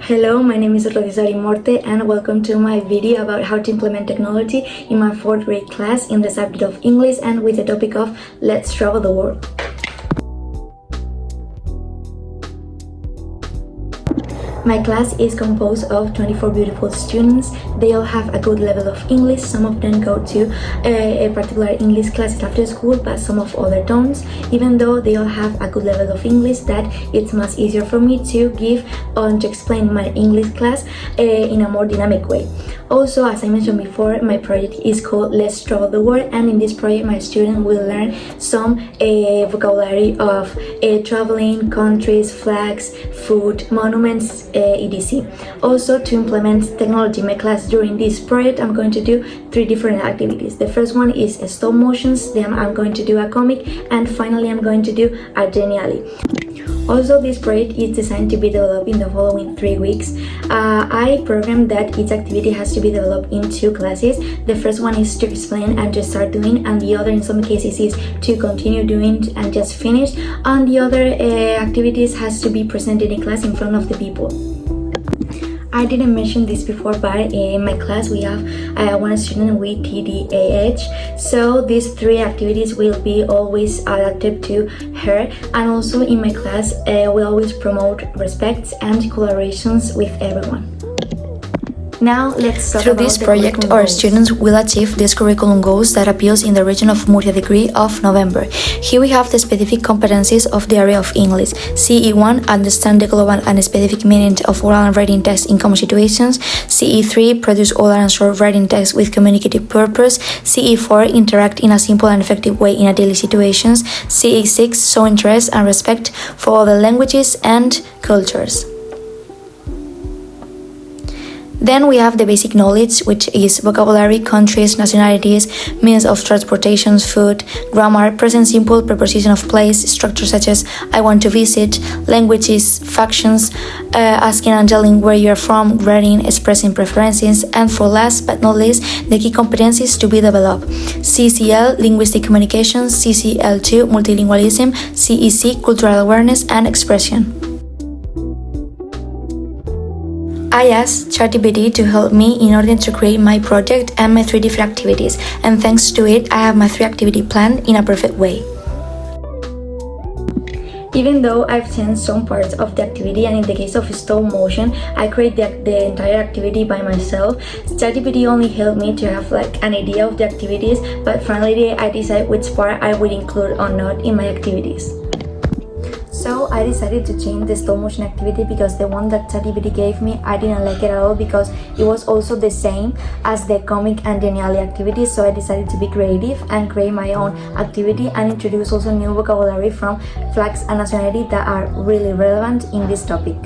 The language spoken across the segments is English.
Hello, my name is Rocío Saorín Morte and welcome to my video about how to implement technology in my 4th grade class in the subject of English and with the topic of Let's Travel the World. My class is composed of 24 beautiful students. They all have a good level of English. Some of them go to a particular English classes after school, but some of other don't. Even though they all have a good level of English, that it's much easier for me to give to explain my English class in a more dynamic way. Also, as I mentioned before, my project is called Let's Travel the World, and in this project my students will learn some vocabulary of traveling, countries, flags, food, monuments, etc. Also, to implement technology in my class during this project, I'm going to do 3 different activities. The first one is stop motions, then I'm going to do a comic, and finally I'm going to do a genially. Also, this project is designed to be developed in the following 3 weeks. I programmed that each activity has to be developed in 2 classes. The first one is to explain and to start doing, and the other in some cases is to continue doing and just finish. And the other activities has to be presented in class in front of the people. I didn't mention this before, but in my class we have one student with TDAH, so these 3 activities will be always adapted to her. And also in my class we always promote respect and collaborations with everyone. Now let's talk Through about this the project, curriculum our goals. students will achieve these curriculum goals that appeals in the region of Murcia Decree of November. Here we have the specific competencies of the area of English. CE1, understand the global and specific meaning of oral and writing text in common situations. CE3, produce oral and short writing text with communicative purpose. CE4, interact in a simple and effective way in a daily situations. CE6, show interest and respect for other languages and cultures. Then we have the basic knowledge, which is vocabulary, countries, nationalities, means of transportation, food, grammar, present simple, preposition of place, structures such as I want to visit, languages, factions, asking and telling where you are from, writing, expressing preferences, and for last but not least, the key competencies to be developed. CCL, linguistic communication, CCL2, multilingualism, CEC, cultural awareness and expression. I asked ChatGPT to help me in order to create my project and my 3 different activities, and thanks to it, I have my 3 activity planned in a perfect way. Even though I've changed some parts of the activity, and in the case of stop motion, I create the entire activity by myself, ChatGPT only helped me to have like an idea of the activities, but finally I decide which part I would include or not in my activities. So I decided to change the stop motion activity because the one that ChatGPT gave me, I didn't like it at all because it was also the same as the comic and genially activities. So I decided to be creative and create my own activity and introduce also new vocabulary from flags and nationality that are really relevant in this topic.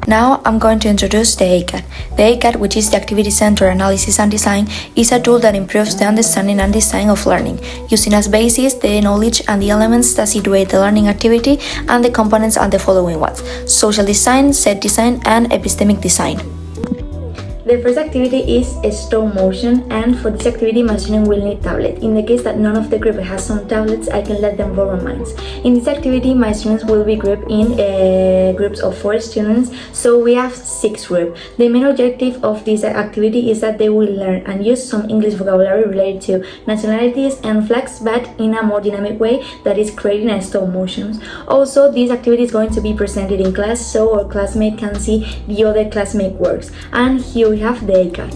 Now I'm going to introduce the ACAD. The ACAD, which is the Activity Center Analysis and Design, is a tool that improves the understanding and design of learning, using as basis the knowledge and the elements that situate the learning activity, and the components are the following ones: social design, set design, and epistemic design. The first activity is stop motion, and for this activity my student will need tablet. In the case that none of the group has some tablets, I can let them borrow mine. In this activity my students will be grouped in groups of 4 students, so we have 6 groups. The main objective of this activity is that they will learn and use some English vocabulary related to nationalities and flags, but in a more dynamic way that is creating a stop motion. Also, this activity is going to be presented in class so our classmate can see the other classmate works, and here we have the ACAD.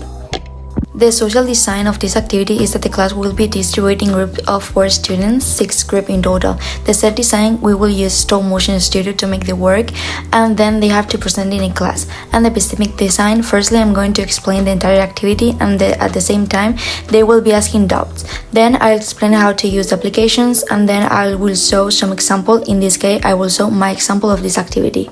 The social design of this activity is that the class will be distributing groups of 4 students, 6 groups in total. The set design, we will use stop motion studio to make the work, and then they have to present it in class. And the epistemic design, firstly I'm going to explain the entire activity, and at the same time they will be asking doubts. Then I'll explain how to use the applications, and then I will show some example. In this case I will show my example of this activity.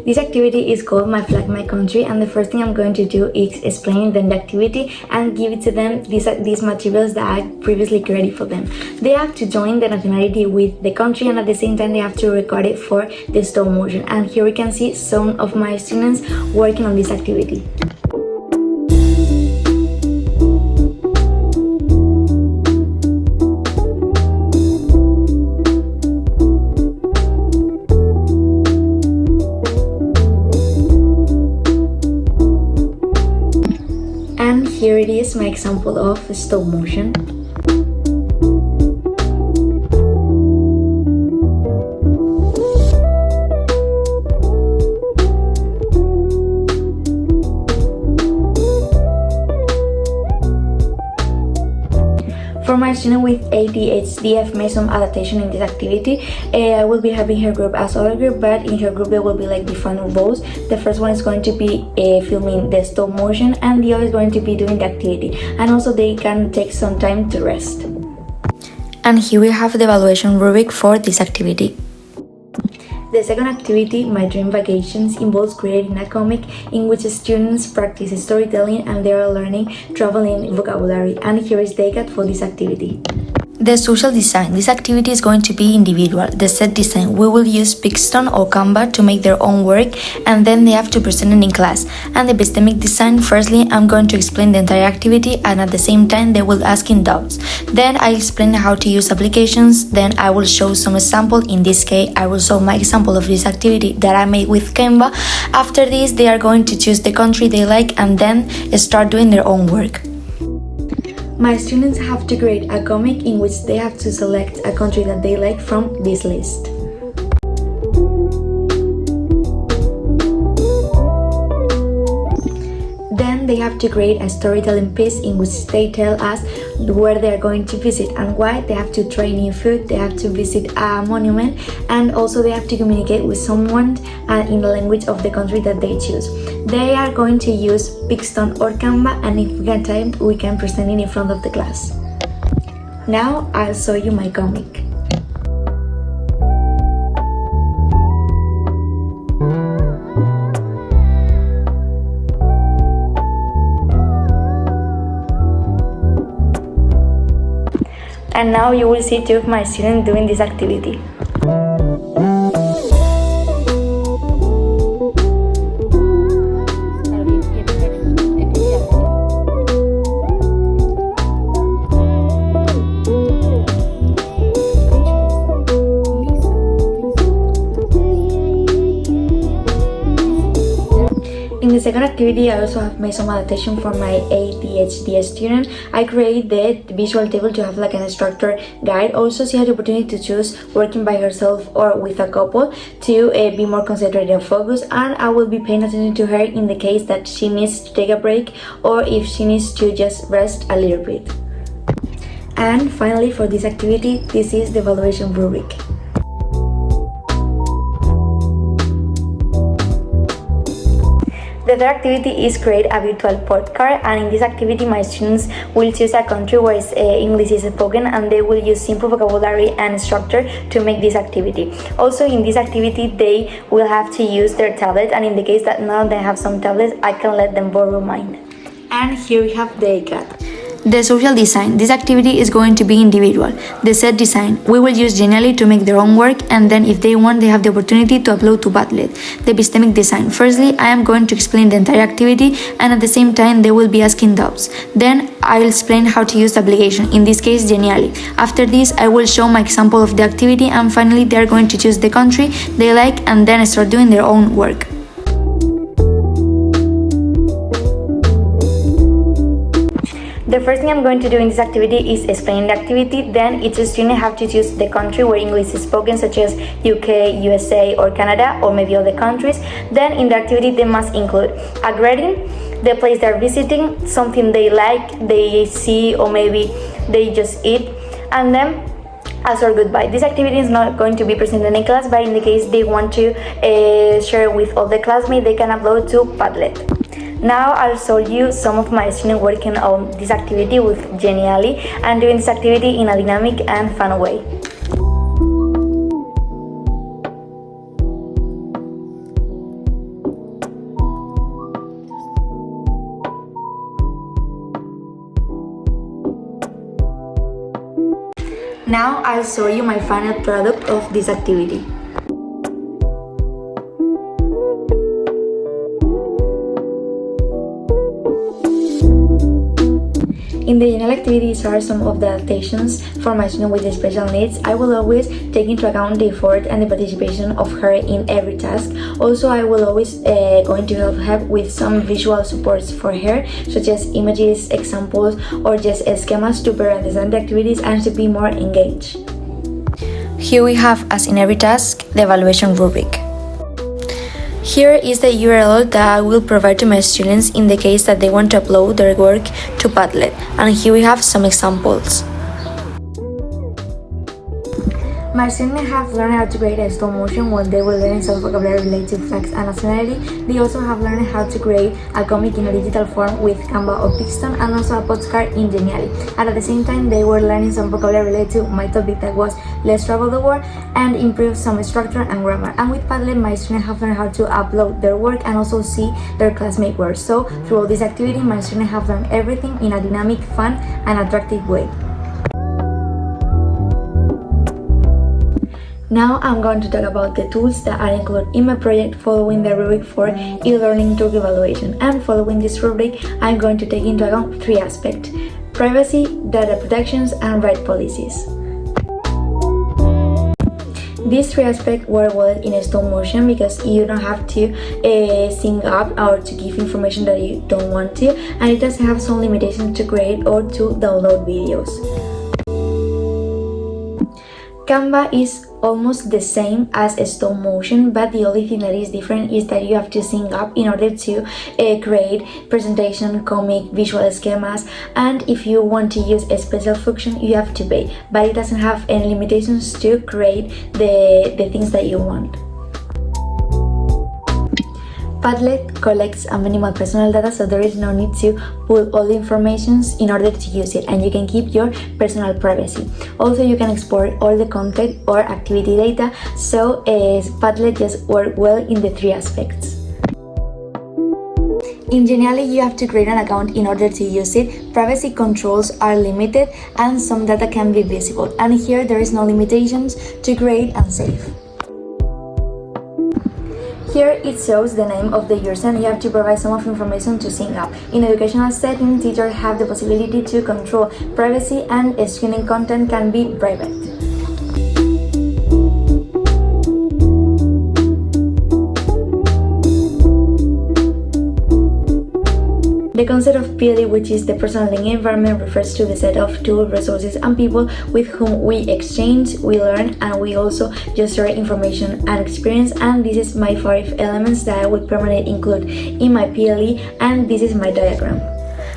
This activity is called My Flag, My Country, and the first thing I'm going to do is explain them the activity and give it to them these materials that I previously created for them. They have to join the nationality with the country, and at the same time they have to record it for the stop motion. And here we can see some of my students working on this activity. example of stop motion. For my student with ADHD, I've made some adaptation in this activity. I will be having her group as other group, but in her group there will be like different roles. The first one is going to be filming the stop motion, and the other is going to be doing the activity. And also they can take some time to rest. And here we have the evaluation rubric for this activity. The second activity, My Dream Vacations, involves creating a comic in which students practice storytelling and they are learning traveling vocabulary. And here is the guide for this activity. The social design. This activity is going to be individual. The set design. We will use Pixton or Canva to make their own work, and then they have to present it in class. And the epistemic design, firstly, I'm going to explain the entire activity, and at the same time they will ask in doubts. Then I explain how to use applications, then I will show some example. In this case, I will show my example of this activity that I made with Canva. After this, they are going to choose the country they like and then start doing their own work. My students have to create a comic in which they have to select a country that they like from this list. Then they have to create a storytelling piece in which they tell us where they are going to visit and why. They have to try new food, they have to visit a monument, and also they have to communicate with someone in the language of the country that they choose. They are going to use Pixton or Canva, and if we get time, we can present it in front of the class. Now I'll show you my comic. And now you will see two of my students doing this activity. In the second activity, I also have made some adaptation for my ADHD student. I create the visual table to have like an instructor guide. Also, she had the opportunity to choose working by herself or with a couple to be more concentrated and focused. And I will be paying attention to her in the case that she needs to take a break or if she needs to just rest a little bit. And finally, for this activity, this is the evaluation rubric. The third activity is create a virtual podcast, and in this activity my students will choose a country where English is spoken, and they will use simple vocabulary and structure to make this activity. Also in this activity they will have to use their tablet, and in the case that none of them have some tablets, I can let them borrow mine. And here we have the cat. The social design. This activity is going to be individual. The set design. We will use Genially to make their own work, and then if they want, they have the opportunity to upload to Padlet. The epistemic design. Firstly, I am going to explain the entire activity, and at the same time, they will be asking doubts. Then I will explain how to use the application, in this case, Genially. After this, I will show my example of the activity, and finally, they are going to choose the country they like and then start doing their own work. The first thing I'm going to do in this activity is explain the activity. Then each student have to choose the country where English is spoken, such as UK, USA, or Canada, or maybe other countries. Then in the activity they must include a greeting, the place they're visiting, something they like, they see, or maybe they just eat, and then a short goodbye. This activity is not going to be presented in class, but in the case they want to share with all the classmates, they can upload to Padlet. Now I'll show you some of my students working on this activity with Genially and doing this activity in a dynamic and fun way. Now I'll show you my final product of this activity. In the general activities are some of the adaptations for my student with special needs. I will always take into account the effort and the participation of her in every task. Also, I will always going to help her with some visual supports for her, such as images, examples, or just schemas to better understand the activities and to be more engaged. Here we have, as in every task, the evaluation rubric. Here is the URL that I will provide to my students in the case that they want to upload their work to Padlet, and here we have some examples. My students have learned how to create a stop motion while they were learning some vocabulary related to flags and nationality. They also have learned how to create a comic in a digital form with Canva or Pixton, and also a postcard in Genially. And at the same time, they were learning some vocabulary related to my topic, that was Let's Travel the World, and improve some structure and grammar. And with Padlet, my students have learned how to upload their work and also see their classmate work. So throughout this activity, my students have learned everything in a dynamic, fun, and attractive way. Now I'm going to talk about the tools that are included in my project following the rubric for e-learning tool evaluation. And following this rubric, I'm going to take into account three aspects: privacy, data protections, and right policies. These three aspects were well in stop motion because you don't have to sync up or to give information that you don't want to, and it doesn't have some limitations to create or to download videos. Canva is almost the same as stop motion, but the only thing that is different is that you have to sync up in order to create presentation, comic, visual schemas, and if you want to use a special function, you have to pay, but it doesn't have any limitations to create the things that you want. Padlet collects a minimal personal data, so there is no need to put all the information in order to use it, and you can keep your personal privacy. Also, you can export all the content or activity data, so Padlet just works well in the three aspects. In Genially, you have to create an account in order to use it. Privacy controls are limited and some data can be visible, and here there is no limitations to create and save. Here it shows the name of the user and you have to provide some of information to sync up. In educational setting, teachers have the possibility to control privacy and screening content can be private. The concept of PLE, which is the personal link environment, refers to the set of tools, resources, and people with whom we exchange, we learn, and we also just share information and experience. And this is my 5 elements that I would permanently include in my PLE, and this is my diagram.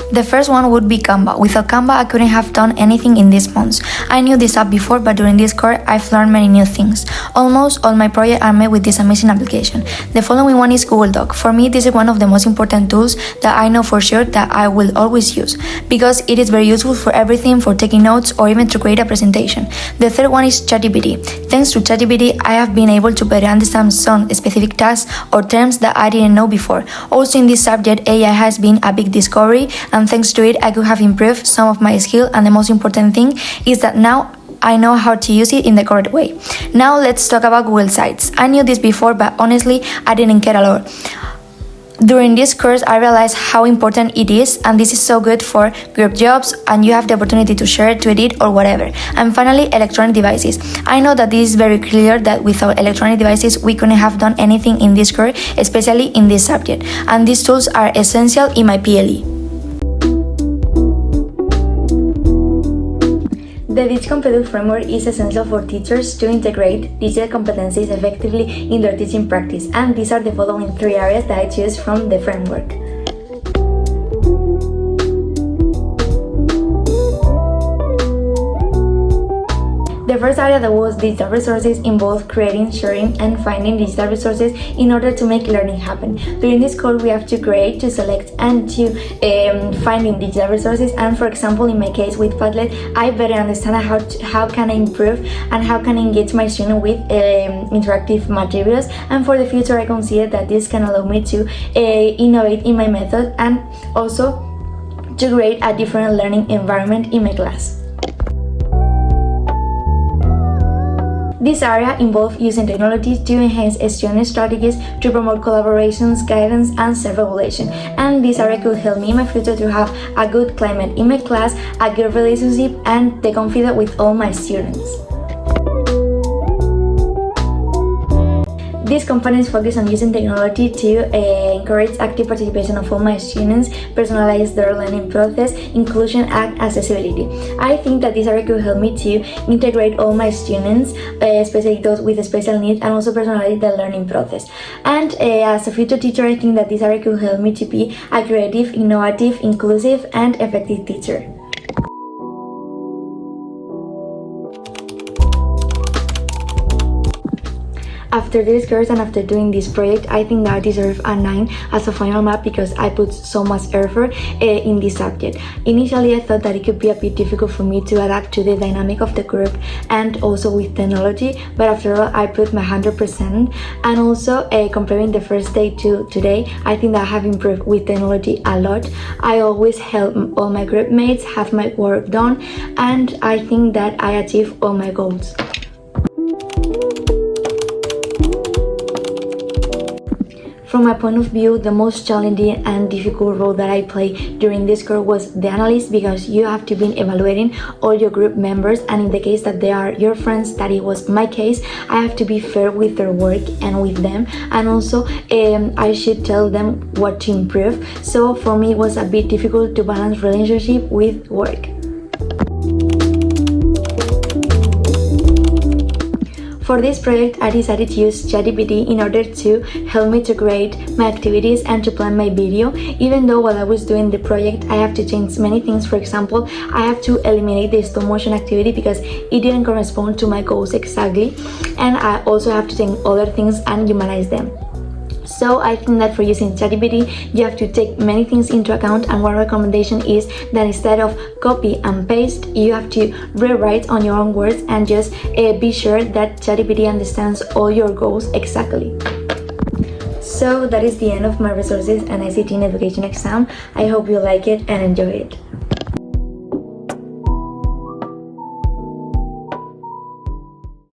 The first one would be Canva. Without Canva, I couldn't have done anything in these months. I knew this app before, but during this course, I've learned many new things. Almost all my projects are made with this amazing application. The following one is Google Doc. For me, this is one of the most important tools that I know for sure that I will always use, because it is very useful for everything, for taking notes, or even to create a presentation. The third one is ChatGPT. Thanks to ChatGPT, I have been able to better understand some specific tasks or terms that I didn't know before. Also in this subject, AI has been a big discovery, and thanks to it, I could have improved some of my skills, and the most important thing is that now I know how to use it in the correct way. Now let's talk about Google Sites. I knew this before, but honestly, I didn't care a lot. During this course, I realized how important it is, and this is so good for group jobs, and you have the opportunity to share, to edit, or whatever. And finally, electronic devices. I know that this is very clear that without electronic devices, we couldn't have done anything in this course, especially in this subject. And these tools are essential in my PLE. The Teach Competence framework is essential for teachers to integrate digital competencies effectively in their teaching practice, and these are the following 3 areas that I choose from the framework. The first area that was digital resources involved creating, sharing, and finding digital resources in order to make learning happen. During this course, we have to create, to select, and to finding digital resources. And for example, in my case with Padlet, I better understand how can I improve and how can I engage my student with interactive materials. And for the future, I consider that this can allow me to innovate in my method and also to create a different learning environment in my class. This area involves using technology to enhance student strategies, to promote collaborations, guidance, and self-regulation. And this area could help me in my future to have a good climate in my class, a good relationship, and the confidence with all my students. These components focus on using technology to encourage active participation of all my students, personalize their learning process, inclusion, and accessibility. I think that this area could help me to integrate all my students, especially those with special needs, and also personalize the learning process. And as a future teacher, I think that this area could help me to be a creative, innovative, inclusive, and effective teacher. After this course and after doing this project, I think that I deserve a 9 as a final mark because I put so much effort in this subject. Initially, I thought that it could be a bit difficult for me to adapt to the dynamic of the group and also with technology, but after all, I put my 100%. And also, comparing the first day to today, I think that I have improved with technology a lot. I always help all my group mates have my work done, and I think that I achieve all my goals. From my point of view, the most challenging and difficult role that I played during this course was the analyst, because you have to be evaluating all your group members, and in the case that they are your friends, that it was my case, I have to be fair with their work and with them, and also I should tell them what to improve. So for me, it was a bit difficult to balance relationship with work. For this project, I decided to use ChatGPT in order to help me to create my activities and to plan my video. Even though while I was doing the project, I have to change many things. For example, I have to eliminate the stop motion activity because it didn't correspond to my goals exactly. And I also have to change other things and humanize them. So I think that for using ChatGPT, you have to take many things into account, and one recommendation is that instead of copy and paste, you have to rewrite on your own words and just be sure that ChatGPT understands all your goals exactly. So that is the end of my Resources and ICT in Education exam. I hope you like it and enjoy it.